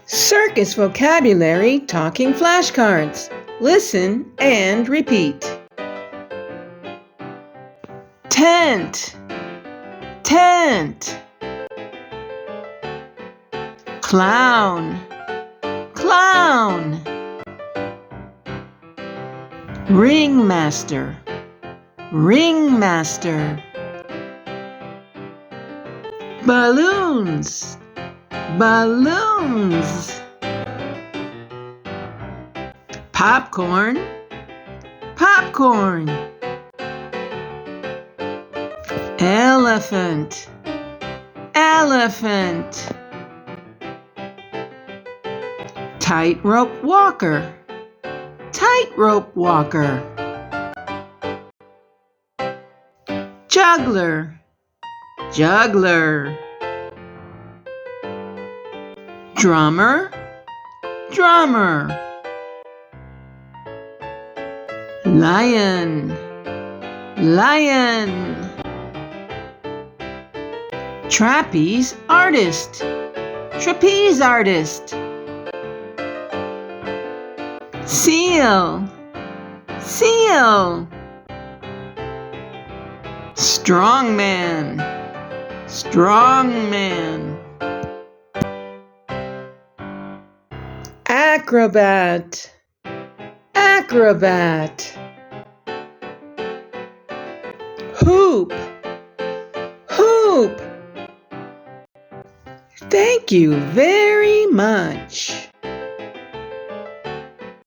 Circus vocabulary talking flashcards. Listen and repeat. Tent, tent. Clown, clown. Ringmaster, ringmaster. Balloons, balloons. Popcorn, popcorn. Elephant, elephant. Tightrope walker, tightrope walker. Juggler, juggler. Drummer, drummer. Lion, lion. Trapeze artist, trapeze artist. Seal, seal. Strongman, strongman. Acrobat, acrobat. Hoop, hoop. Thank you very much.